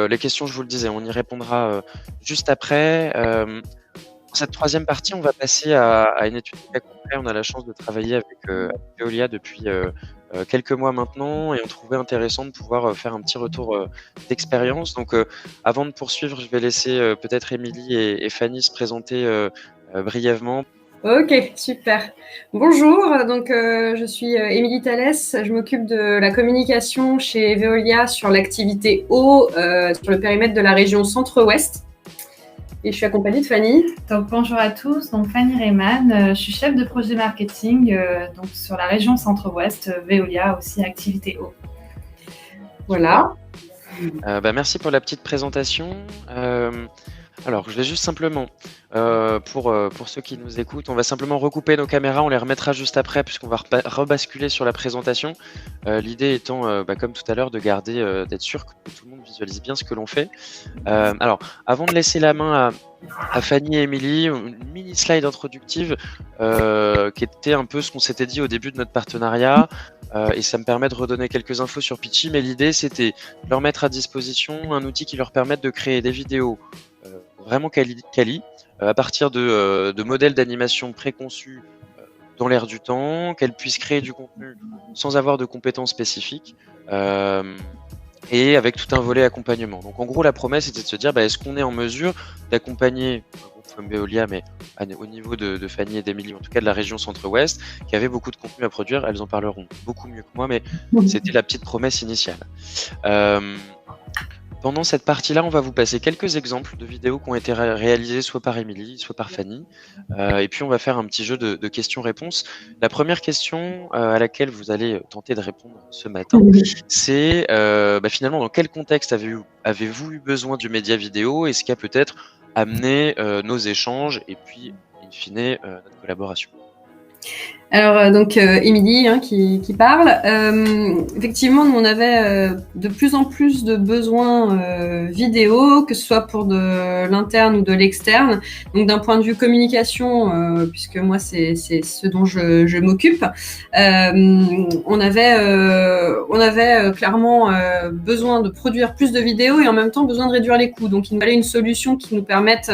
les questions, je vous le disais, on y répondra juste après. Pour cette troisième partie, on va passer à une étude de cas concret. On a la chance de travailler avec Veolia depuis quelques mois maintenant et on trouvait intéressant de pouvoir faire un petit retour d'expérience. Donc, avant de poursuivre, je vais laisser peut-être Émilie et Fanny se présenter brièvement. Ok, super. Bonjour, donc je suis Émilie Thalès, je m'occupe de la communication chez Veolia sur l'activité eau sur le périmètre de la région Centre-Ouest. Et je suis accompagnée de Fanny. Donc bonjour à tous, donc Fanny Rayman, je suis chef de projet marketing donc sur la région Centre-Ouest, Veolia aussi activité eau. Voilà. Merci pour la petite présentation. Alors, je vais juste simplement, pour ceux qui nous écoutent, on va simplement recouper nos caméras, on les remettra juste après puisqu'on va rebasculer sur la présentation. L'idée étant, comme tout à l'heure, de garder, d'être sûr que tout le monde visualise bien ce que l'on fait. Alors, avant de laisser la main à Fanny et Émilie, une mini slide introductive qui était un peu ce qu'on s'était dit au début de notre partenariat. Et ça me permet de redonner quelques infos sur Pitchy, mais l'idée c'était de leur mettre à disposition un outil qui leur permette de créer des vidéos vraiment quali à partir de modèles d'animation préconçus dans l'air du temps, qu'elles puissent créer du contenu sans avoir de compétences spécifiques et avec tout un volet accompagnement. Donc en gros la promesse était de se dire est-ce qu'on est en mesure d'accompagner comme Veolia, mais au niveau de Fanny et d'Émilie, en tout cas de la région Centre-Ouest, qui avait beaucoup de contenu à produire. Elles en parleront beaucoup mieux que moi, mais c'était la petite promesse initiale. Pendant cette partie-là, on va vous passer quelques exemples de vidéos qui ont été réalisées soit par Émilie, soit par Fanny. Et puis, on va faire un petit jeu de questions-réponses. La première question à laquelle vous allez tenter de répondre ce matin, c'est finalement, dans quel contexte avez-vous eu besoin du média vidéo et ce qui a peut-être amené nos échanges et puis, in fine, notre collaboration. Alors donc Émilie qui parle. Effectivement, nous on avait de plus en plus de besoins vidéo, que ce soit pour de l'interne ou de l'externe. Donc d'un point de vue communication, puisque moi c'est ce dont je m'occupe, on avait clairement besoin de produire plus de vidéos et en même temps besoin de réduire les coûts. Donc il nous fallait une solution qui nous permette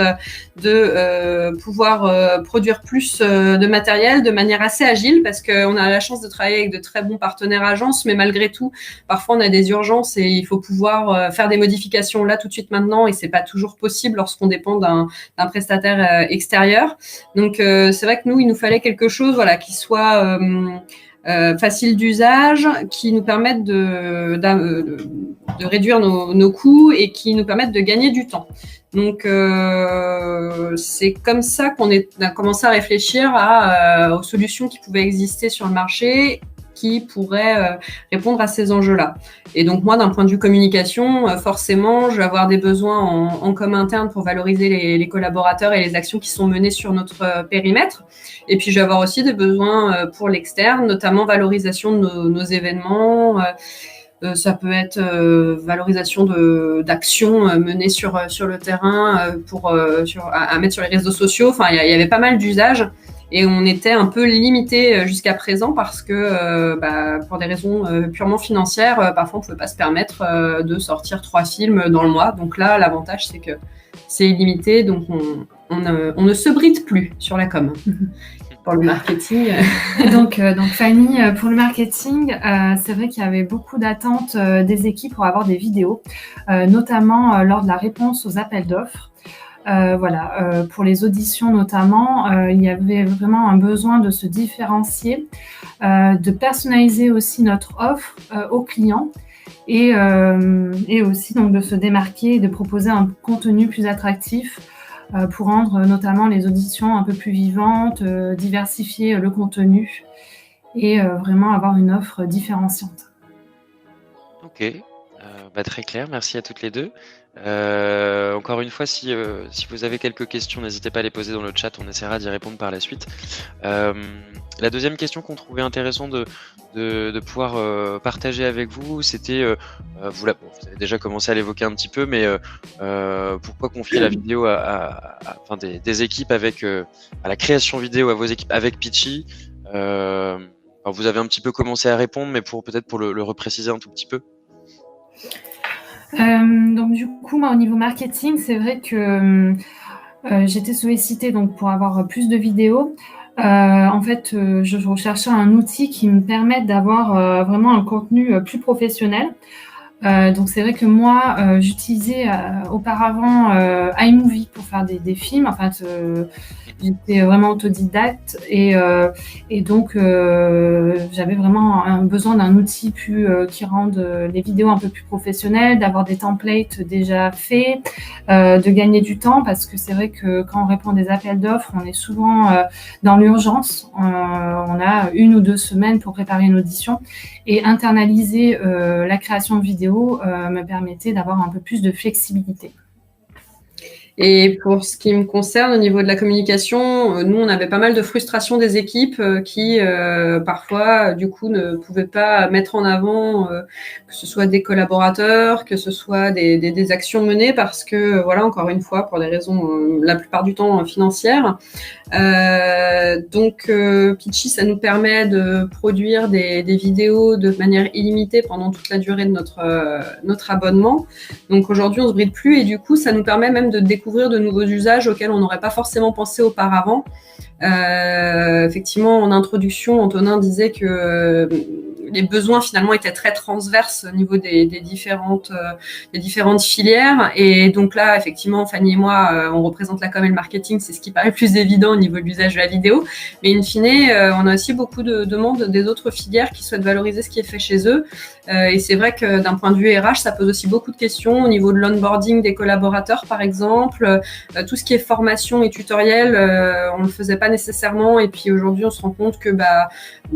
de pouvoir produire plus de matériel de manière assez agile, parce qu'on a la chance de travailler avec de très bons partenaires agences, mais malgré tout, parfois on a des urgences et il faut pouvoir faire des modifications là tout de suite maintenant, et c'est pas toujours possible lorsqu'on dépend d'un prestataire extérieur. Donc c'est vrai que il nous fallait quelque chose qui soit facile d'usage, qui nous permette de réduire nos coûts et qui nous permette de gagner du temps. Donc c'est comme ça qu'on a commencé à réfléchir aux solutions qui pouvaient exister sur le marché, qui pourraient répondre à ces enjeux-là. Et donc moi, d'un point de vue communication, forcément, je vais avoir des besoins en com interne pour valoriser les collaborateurs et les actions qui sont menées sur notre périmètre. Et puis je vais avoir aussi des besoins pour l'externe, notamment valorisation de nos événements. Ça peut être valorisation d'actions menées sur le terrain à mettre sur les réseaux sociaux. Enfin, il y avait pas mal d'usages et on était un peu limité jusqu'à présent parce que pour des raisons purement financières, parfois on pouvait pas se permettre de sortir 3 films dans le mois. Donc là, l'avantage c'est que c'est illimité, donc on ne se bride plus sur la com. Pour le marketing. Donc Fanny, pour le marketing, c'est vrai qu'il y avait beaucoup d'attentes des équipes pour avoir des vidéos, notamment lors de la réponse aux appels d'offres. Pour les auditions notamment, il y avait vraiment un besoin de se différencier, de personnaliser aussi notre offre aux clients et aussi donc de se démarquer et de proposer un contenu plus attractif pour rendre notamment les auditions un peu plus vivantes, diversifier le contenu et vraiment avoir une offre différenciante. Ok, très clair, merci à toutes les deux. Encore une fois, si vous avez quelques questions, n'hésitez pas à les poser dans le chat, on essaiera d'y répondre par la suite. La deuxième question qu'on trouvait intéressant de pouvoir partager avec vous, c'était, vous avez déjà commencé à l'évoquer un petit peu, mais pourquoi confier la vidéo des équipes à la création vidéo à vos équipes avec Pitchy. Vous avez un petit peu commencé à répondre, mais peut-être pour le repréciser un tout petit peu. Donc du coup, moi, au niveau marketing, c'est vrai que j'étais sollicitée donc pour avoir plus de vidéos. En fait, je recherchais un outil qui me permette d'avoir vraiment un contenu plus professionnel. Donc c'est vrai que moi, j'utilisais auparavant iMovie pour faire des films. En fait, j'étais vraiment autodidacte et donc j'avais vraiment un besoin d'un outil qui rende les vidéos un peu plus professionnelles, d'avoir des templates déjà faits, de gagner du temps parce que c'est vrai que quand on répond à des appels d'offres, on est souvent dans l'urgence. On a 1 ou 2 semaines pour préparer une audition et internaliser la création de vidéos me permettait d'avoir un peu plus de flexibilité. Et pour ce qui me concerne, au niveau de la communication, nous, on avait pas mal de frustration des équipes qui, parfois, du coup, ne pouvaient pas mettre en avant que ce soit des collaborateurs, que ce soit des actions menées parce que, voilà, encore une fois, pour des raisons, la plupart du temps, financières. Donc, Pitchy, ça nous permet de produire des vidéos de manière illimitée pendant toute la durée de notre abonnement. Donc, aujourd'hui, on se bride plus et du coup, ça nous permet même de découvrir de nouveaux usages auxquels on n'aurait pas forcément pensé auparavant. Effectivement, en introduction, Antonin disait que les besoins finalement étaient très transverses au niveau des différentes filières. Et donc là, effectivement, Fanny et moi, on représente la com et le marketing, c'est ce qui paraît plus évident au niveau de l'usage de la vidéo. Mais in fine, on a aussi beaucoup de demandes des autres filières qui souhaitent valoriser ce qui est fait chez eux. Et c'est vrai que d'un point de vue RH, ça pose aussi beaucoup de questions au niveau de l'onboarding des collaborateurs, par exemple. Tout ce qui est formation et tutoriel, on ne le faisait pas nécessairement. Et puis aujourd'hui, on se rend compte que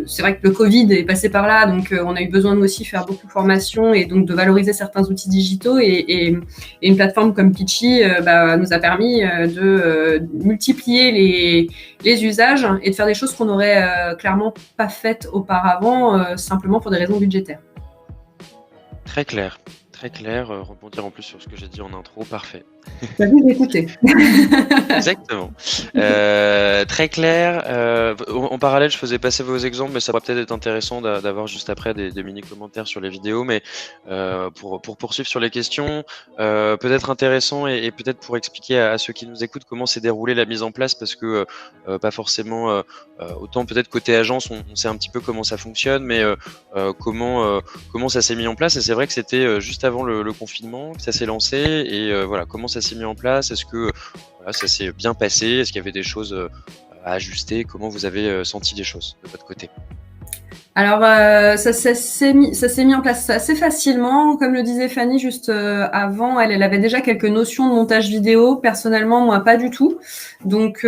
c'est vrai que le Covid est passé par là, donc on a eu besoin nous aussi faire beaucoup de formation et donc de valoriser certains outils digitaux. Et une plateforme comme Pitchy nous a permis de multiplier les usages et de faire des choses qu'on n'aurait clairement pas faites auparavant, simplement pour des raisons budgétaires. Très clair, très clair. Rebondir en plus sur ce que j'ai dit en intro, parfait. T'as vu d'écouter. Exactement. Très clair. En parallèle, je faisais passer vos exemples, mais ça pourrait peut-être être intéressant d'avoir juste après des mini-commentaires sur les vidéos. Mais pour poursuivre sur les questions, peut-être intéressant et peut-être pour expliquer à ceux qui nous écoutent comment s'est déroulée la mise en place, parce que pas forcément autant peut-être côté agence, on sait un petit peu comment ça fonctionne, mais comment ça s'est mis en place. Et c'est vrai que c'était juste avant le confinement que ça s'est lancé. Et voilà, comment ça s'est mis en place? Est-ce que ça s'est bien passé? Est-ce qu'il y avait des choses à ajuster? Comment vous avez senti les choses de votre côté? Alors, ça s'est mis en place assez facilement. Comme le disait Fanny juste avant, elle avait déjà quelques notions de montage vidéo. Personnellement, moi, pas du tout. Donc,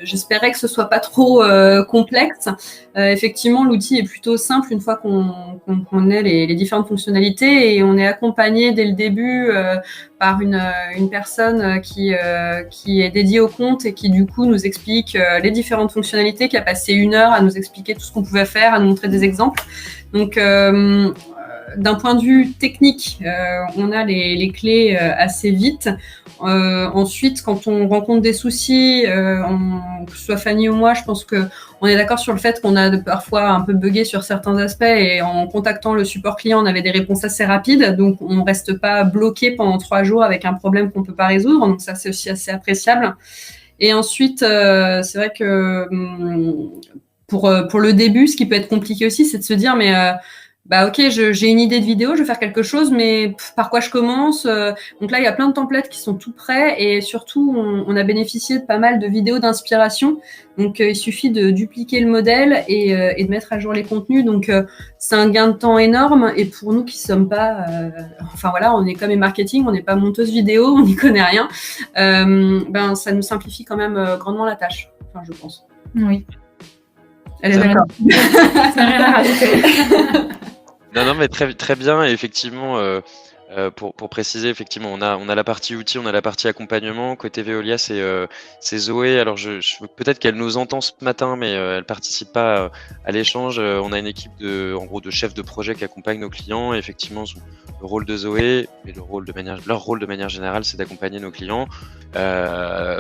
j'espérais que ce soit pas trop complexe. Effectivement, l'outil est plutôt simple une fois qu'on ait les différentes fonctionnalités et on est accompagné dès le début par une personne qui est dédiée au compte et qui du coup nous explique les différentes fonctionnalités, qui a passé 1 heure à nous expliquer tout ce qu'on pouvait faire, à nous montrer des exemples. Donc d'un point de vue technique, on a les clés assez vite. Ensuite, quand on rencontre des soucis, que ce soit Fanny ou moi, je pense que on est d'accord sur le fait qu'on a parfois un peu bugué sur certains aspects et en contactant le support client, on avait des réponses assez rapides. Donc, on ne reste pas bloqué pendant 3 jours avec un problème qu'on ne peut pas résoudre. Donc, ça, c'est aussi assez appréciable. Et ensuite, c'est vrai que pour le début, ce qui peut être compliqué aussi, c'est de se dire, mais ok, j'ai une idée de vidéo, je vais faire quelque chose, mais par quoi je commence? Donc là, il y a plein de templates qui sont tout prêts et surtout, on a bénéficié de pas mal de vidéos d'inspiration. Donc, il suffit de dupliquer le modèle et de mettre à jour les contenus. Donc, c'est un gain de temps énorme. Et pour nous qui sommes pas, on est comme et marketing, on n'est pas monteuse vidéo, on n'y connaît rien. Ça nous simplifie quand même grandement la tâche. Enfin, je pense. Oui. Elle est d'accord. Ça n'a rien à rajouter. Non, mais très, très bien. Et effectivement, pour préciser, effectivement, on a la partie outils, on a la partie accompagnement. Côté Veolia, c'est Zoé. Alors, peut-être qu'elle nous entend ce matin, mais elle participe pas à l'échange. On a une équipe de chefs de projet qui accompagnent nos clients. Et effectivement, le rôle de Zoé et leur rôle de manière générale, c'est d'accompagner nos clients.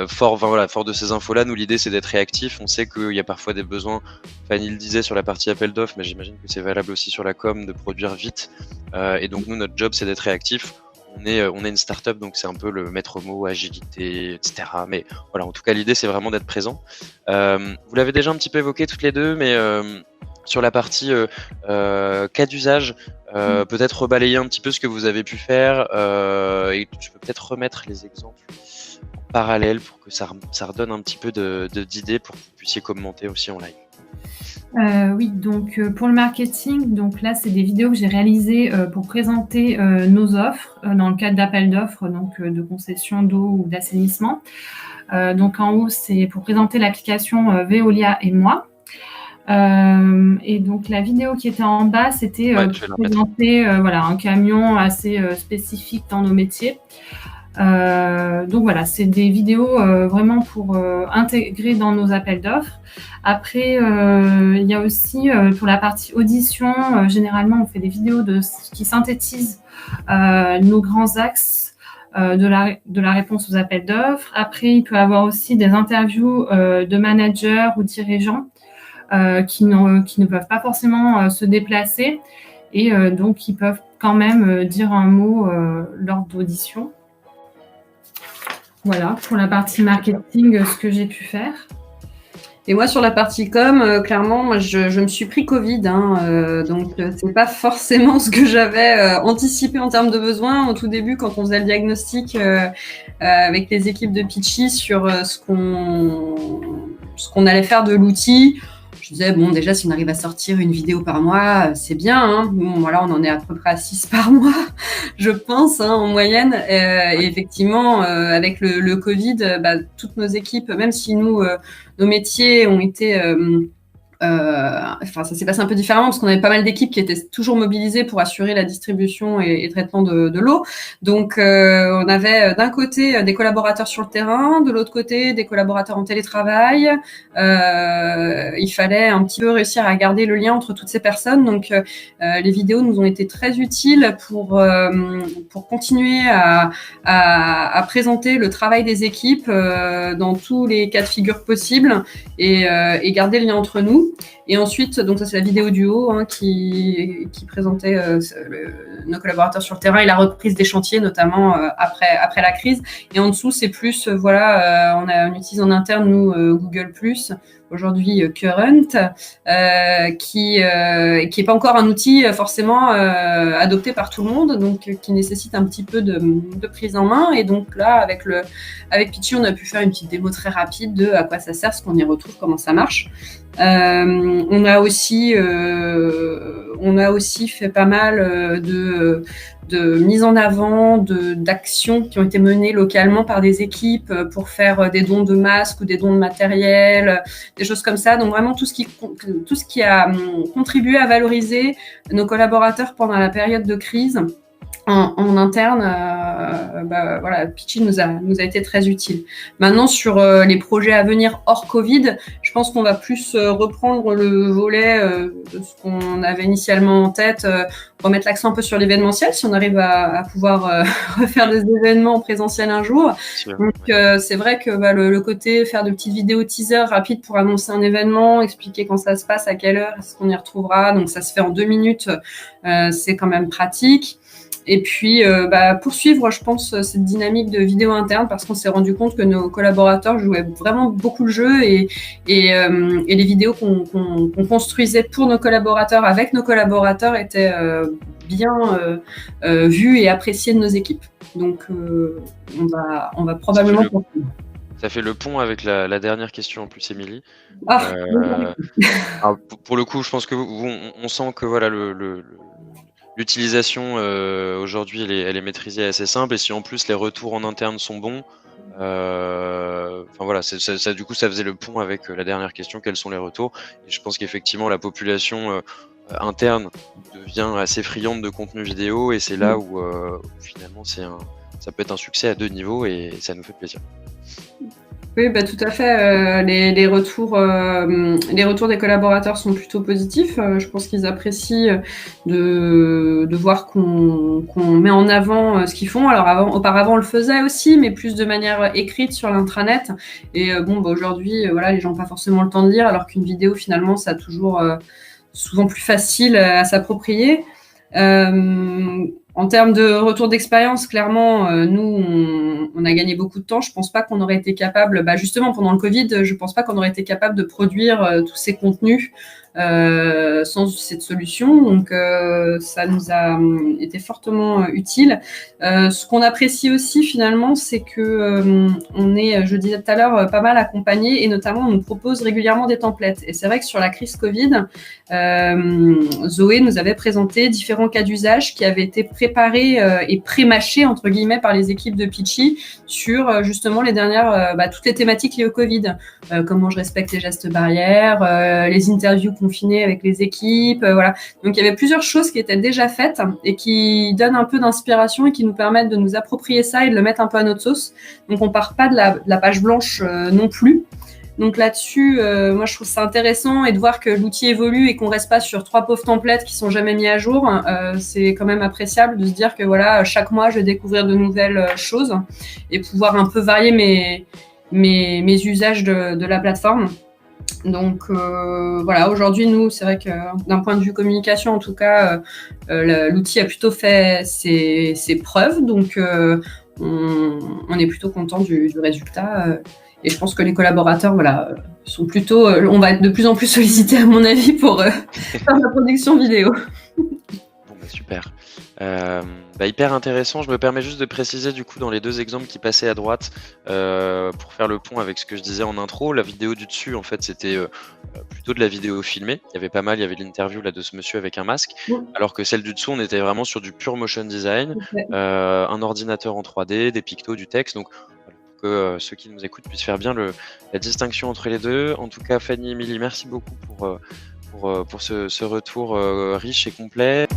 Fort de ces infos-là, nous, l'idée, c'est d'être réactif. On sait qu'il y a parfois des besoins. Fanny le disait sur la partie appel d'offres, mais j'imagine que c'est valable aussi sur la com, de produire vite. Et donc nous, notre job, c'est d'être réactif. On est une startup, donc c'est un peu le maître mot, agilité, etc. Mais voilà, en tout cas, l'idée, c'est vraiment d'être présent. Vous l'avez déjà un petit peu évoqué toutes les deux, mais sur la partie cas d'usage, peut-être rebalayer un petit peu ce que vous avez pu faire, et tu peux peut-être remettre les exemples en parallèle pour que ça redonne un petit peu d'idées pour que vous puissiez commenter aussi en live. Oui, donc pour le marketing, donc là, c'est des vidéos que j'ai réalisées pour présenter nos offres dans le cadre d'appels d'offres, donc de concession d'eau ou d'assainissement. Donc en haut, c'est pour présenter l'application Veolia et moi. Et donc la vidéo qui était en bas, c'était pour présenter un camion assez spécifique dans nos métiers. Donc voilà, c'est des vidéos vraiment pour intégrer dans nos appels d'offres. Après, il y a aussi pour la partie audition, généralement on fait des vidéos qui synthétisent nos grands axes de la réponse aux appels d'offres. Après, il peut y avoir aussi des interviews de managers ou dirigeants qui ne peuvent pas forcément se déplacer et donc qui peuvent quand même dire un mot lors d'audition. Voilà, pour la partie marketing, ce que j'ai pu faire. Et moi, sur la partie com, clairement, moi, je me suis pris Covid, donc c'est pas forcément ce que j'avais anticipé en termes de besoins au tout début quand on faisait le diagnostic avec les équipes de Pitchy sur ce qu'on allait faire de l'outil. Je disais, bon, déjà, si on arrive à sortir une vidéo par mois, c'est bien. Hein. Bon, voilà, on en est à peu près à 6 par mois, je pense, en moyenne. Et effectivement, avec le Covid, toutes nos équipes, même si nos métiers ont été... ça s'est passé un peu différemment parce qu'on avait pas mal d'équipes qui étaient toujours mobilisées pour assurer la distribution et traitement de l'eau. Donc, on avait d'un côté des collaborateurs sur le terrain, de l'autre côté des collaborateurs en télétravail. Il fallait un petit peu réussir à garder le lien entre toutes ces personnes. Donc, les vidéos nous ont été très utiles pour continuer à présenter le travail des équipes dans tous les cas de figure possibles et garder le lien entre nous. Et ensuite, donc ça c'est la vidéo du haut qui présentait nos collaborateurs sur le terrain et la reprise des chantiers, notamment après la crise. Et en dessous, c'est plus, on utilise en interne, nous, Google+, aujourd'hui Current, qui est pas encore un outil forcément adopté par tout le monde, donc qui nécessite un petit peu de prise en main. Et donc là, avec Pitchy, on a pu faire une petite démo très rapide de à quoi ça sert, ce qu'on y retrouve, comment ça marche. On a aussi fait pas mal de mise en avant d'actions qui ont été menées localement par des équipes pour faire des dons de masques ou des dons de matériel, des choses comme ça. Donc vraiment tout ce qui a contribué à valoriser nos collaborateurs pendant la période de crise. En interne, Pitchy nous a été très utile. Maintenant, sur les projets à venir hors Covid, je pense qu'on va plus reprendre le volet de ce qu'on avait initialement en tête, remettre l'accent un peu sur l'événementiel, si on arrive à pouvoir refaire des événements en présentiel un jour. Donc, c'est vrai que le côté faire de petites vidéos teaser rapides pour annoncer un événement, expliquer quand ça se passe, à quelle heure, est-ce qu'on y retrouvera. Donc, ça se fait en 2 minutes, c'est quand même pratique. Et puis, poursuivre, je pense, cette dynamique de vidéo interne parce qu'on s'est rendu compte que nos collaborateurs jouaient vraiment beaucoup le jeu et les vidéos qu'on construisait pour nos collaborateurs, avec nos collaborateurs, étaient bien vues et appréciées de nos équipes. Donc, on va probablement continuer. Ça fait le pont avec la dernière question en plus, Émilie. Pour le coup, je pense que on sent que voilà l'utilisation aujourd'hui, elle est maîtrisée, assez simple. Et si en plus les retours en interne sont bons, ça du coup ça faisait le pont avec la dernière question. Quels sont les retours? Et je pense qu'effectivement la population interne devient assez friande de contenu vidéo et c'est là où finalement ça peut être un succès à 2 niveaux et ça nous fait plaisir. Oui, tout à fait. Les retours des collaborateurs sont plutôt positifs. Je pense qu'ils apprécient de voir qu'on met en avant ce qu'ils font. Alors auparavant, on le faisait aussi, mais plus de manière écrite sur l'intranet. Et aujourd'hui, les gens n'ont pas forcément le temps de lire, alors qu'une vidéo, finalement, ça a toujours souvent plus facile à s'approprier. En termes de retour d'expérience, clairement, nous, on a gagné beaucoup de temps. Je pense pas qu'on aurait été capable, justement pendant le Covid, je pense pas qu'on aurait été capable de produire tous ces contenus sans cette solution. Donc, ça nous a été fortement utile. Ce qu'on apprécie aussi finalement, c'est que on est, je disais tout à l'heure, pas mal accompagné et notamment on nous propose régulièrement des templates. Et c'est vrai que sur la crise Covid, Zoé nous avait présenté différents cas d'usage qui avaient été préparés et pré-mâchés entre guillemets par les équipes de Pitchy sur justement les dernières, toutes les thématiques liées au Covid. Comment je respecte les gestes barrières, les interviews confinées avec les équipes, voilà. Donc il y avait plusieurs choses qui étaient déjà faites et qui donnent un peu d'inspiration et qui nous permettent de nous approprier ça et de le mettre un peu à notre sauce. Donc on part pas de la page blanche non plus. Donc là-dessus, moi je trouve ça intéressant et de voir que l'outil évolue et qu'on reste pas sur 3 pauvres templates qui sont jamais mis à jour, c'est quand même appréciable de se dire que voilà, chaque mois je vais découvrir de nouvelles choses et pouvoir un peu varier mes usages de la plateforme. Donc voilà, aujourd'hui nous, c'est vrai que d'un point de vue communication, en tout cas, l'outil a plutôt fait ses preuves, donc on est plutôt content du résultat. Et je pense que les collaborateurs, voilà, sont plutôt, on va être de plus en plus sollicités à mon avis pour faire de la production vidéo. Bon, super. Hyper intéressant. Je me permets juste de préciser du coup dans les 2 exemples qui passaient à droite pour faire le pont avec ce que je disais en intro. La vidéo du dessus, en fait, c'était plutôt de la vidéo filmée. Il y avait l'interview là de ce monsieur avec un masque, alors que celle du dessous, on était vraiment sur du pur motion design, un ordinateur en 3D, des pictos, du texte. Donc que ceux qui nous écoutent puissent faire bien la distinction entre les deux. En tout cas, Fanny, Émilie, merci beaucoup pour ce retour riche et complet.